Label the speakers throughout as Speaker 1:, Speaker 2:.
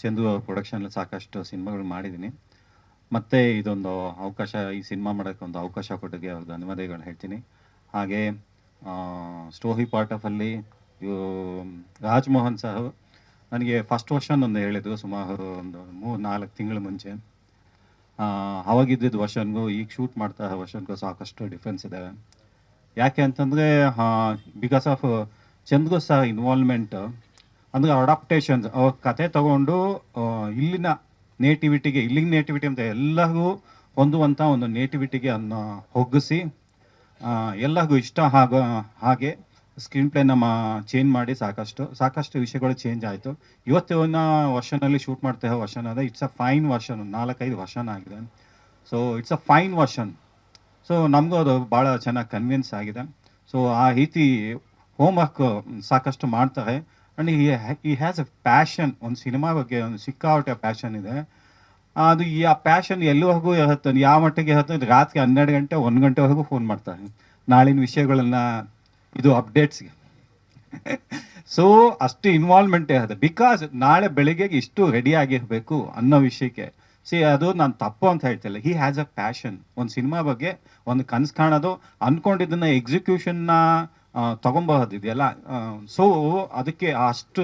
Speaker 1: ಚಂದು ಪ್ರೊಡಕ್ಷನಲ್ಲಿ ಸಾಕಷ್ಟು ಸಿನಿಮಾಗಳು ಮಾಡಿದ್ದೀನಿ. ಮತ್ತೆ ಇದೊಂದು ಅವಕಾಶ, ಈ ಸಿನಿಮಾ ಮಾಡೋಕ್ಕೆ ಒಂದು ಅವಕಾಶ ಕೊಟ್ಟಿದ್ದಕ್ಕೆ ಅವ್ರಿಗೆ ಧನ್ಯವಾದಗಳು ಹೇಳ್ತೀನಿ. ಹಾಗೆ ಸ್ಟೋರಿ ಪಾರ್ಟ್ ಆಫಲ್ಲಿ ರಾಜ್‌ಮೋಹನ್ ಸರ್ ನನಗೆ ಫಸ್ಟ್ ವರ್ಷನ್ ಒಂದು ಹೇಳಿದ್ರು ಸುಮಾರು ಒಂದು 3-4 ತಿಂಗಳ ಮುಂಚೆ. ಅವಾಗಿದ್ದಿದ್ದು ವರ್ಷನ್ಗೂ ಈಗ ಶೂಟ್ ಮಾಡ್ತಾ ವರ್ಷನ್ಗೂ ಸಾಕಷ್ಟು ಡಿಫ್ರೆನ್ಸ್ ಇದೆ. ಯಾಕೆ ಅಂತಂದರೆ ಬಿಕಾಸ್ ಆಫ್ ಚಂದ್ಗೂ ಸಹ ಇನ್ವಾಲ್ವ್ಮೆಂಟ್, ಅಂದರೆ ಅಡಾಪ್ಟೇಷನ್ಸ್, ಅವ್ರ ಕತೆ ತಗೊಂಡು ಇಲ್ಲಿನ ನೇಟಿವಿಟಿಗೆ, ಇಲ್ಲಿನ ನೇಟಿವಿಟಿ ಅಂತ ಎಲ್ಲರಿಗೂ ಹೊಂದುವಂಥ ಒಂದು ನೇಟಿವಿಟಿಗೆ ಅನ್ನು ಒಗ್ಗಿಸಿ ಎಲ್ಲರಿಗೂ ಇಷ್ಟ ಹಾಗೆ ಸ್ಕ್ರೀನ್ ಪ್ಲೇನ ಚೇಂಜ್ ಮಾಡಿ ಸಾಕಷ್ಟು ವಿಷಯಗಳು ಚೇಂಜ್ ಆಯಿತು. ಇವತ್ತಿನ ವರ್ಷನಲ್ಲಿ ಶೂಟ್ ಮಾಡ್ತಾ ಇರೋ ವರ್ಷನ್ ಅದೇ it's a fine version, 4-5 version ಆಗಿದೆ. So it's a fine version. So ನಮಗೂ ಅದು ಭಾಳ ಚೆನ್ನಾಗಿ ಕನ್ವಿನ್ಸ್ ಆಗಿದೆ. ಸೊ ಆ ರೀತಿ ಹೋಮ್ವರ್ಕ್ ಸಾಕಷ್ಟು ಮಾಡ್ತಾರೆ. ಆ್ಯಂಡ್ ಈ ಹ್ಯಾಸ್ ಎ ಪ್ಯಾಷನ್, ಒಂದು ಸಿನಿಮಾ ಬಗ್ಗೆ ಒಂದು ಸಿಕ್ಕಾಪಟ್ಟೆ ಪ್ಯಾಷನ್ ಇದೆ. ಅದು ಆ ಪ್ಯಾಷನ್ ಎಲ್ಲಿವರೆಗೂ ಇರುತ್ತೆ, ಯಾವ ಮಟ್ಟಿಗೆ ಇರುತ್ತೆ, ರಾತ್ರಿ 12 ಗಂಟೆ 1 ಗಂಟೆವರೆಗೂ ಫೋನ್ ಮಾಡ್ತಾರೆ ನಾಳಿನ ವಿಷಯಗಳನ್ನು, ಇದು ಅಪ್ಡೇಟ್ಸ್ಗೆ. ಸೊ ಅಷ್ಟು ಇನ್ವಾಲ್ವ್ಮೆಂಟ್ ಇರುತ್ತೆ. ಬಿಕಾಸ್ ನಾಳೆ ಬೆಳಿಗ್ಗೆಗೆ ಇಷ್ಟು ರೆಡಿ ಆಗಿರಬೇಕು ಅನ್ನೋ ವಿಷಯಕ್ಕೆ. ಅದು ನಾನು ತಪ್ಪು ಅಂತ ಹೇಳ್ತಿಲ್ಲ. He has a passion. ಒಂದು ಸಿನಿಮಾ ಬಗ್ಗೆ ಒಂದು ಕನಸು ಕಾಣೋದು, ಅಂದ್ಕೊಂಡಿದ್ದನ್ನ ಎಕ್ಸಿಕ್ಯೂಷನ್ನ ತೊಗೊಂಬರೋದಿದೆಯಲ್ಲ. ಸೊ ಅದಕ್ಕೆ ಅಷ್ಟು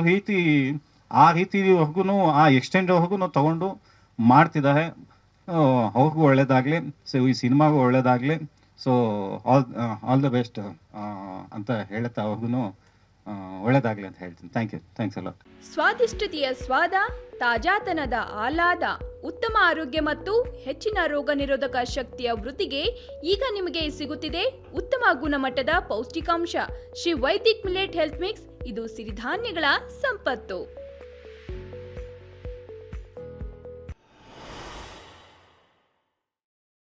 Speaker 1: ಆ ರೀತಿವರೆಗೂ, ಆ ಎಕ್ಸ್ಟೆಂಡ್ವರೆಗೂ ತೊಗೊಂಡು ಮಾಡ್ತಿದ್ದಾರೆ. ಅವ್ರಿಗೂ ಒಳ್ಳೇದಾಗಲಿ, ಸೊ ಈ ಸಿನಿಮಾಗೂ ಒಳ್ಳೇದಾಗಲಿ. ಸೊ ಆಲ್ ದ ಬೆಸ್ಟ್ ಅಂತ ಹೇಳುತ್ತಾ ಅವ್ರಿಗೂ ಒಳ್ಳೇದಾಗಲಿ ಅಂತ ಹೇಳ್ತೀನಿ. ಥ್ಯಾಂಕ್ಸ್ ಅಲ್ಲ.
Speaker 2: ಸ್ವಾದಿಷ್ಟತೆಯ ಸ್ವಾದ, ತಾಜಾತನದ ಆಹ್ಲಾದ, ಉತ್ತಮ ಆರೋಗ್ಯ ಮತ್ತು ಹೆಚ್ಚಿನ ರೋಗ ನಿರೋಧಕ ಶಕ್ತಿಯ ವೃದ್ಧಿಗೆ ಈಗ ನಿಮಗೆ ಸಿಗುತ್ತಿದೆ ಉತ್ತಮ ಗುಣಮಟ್ಟದ ಪೌಷ್ಟಿಕಾಂಶ Shri Vaidik millet health mix. ಇದು ಸಿರಿಧಾನ್ಯಗಳ ಸಂಪತ್ತು.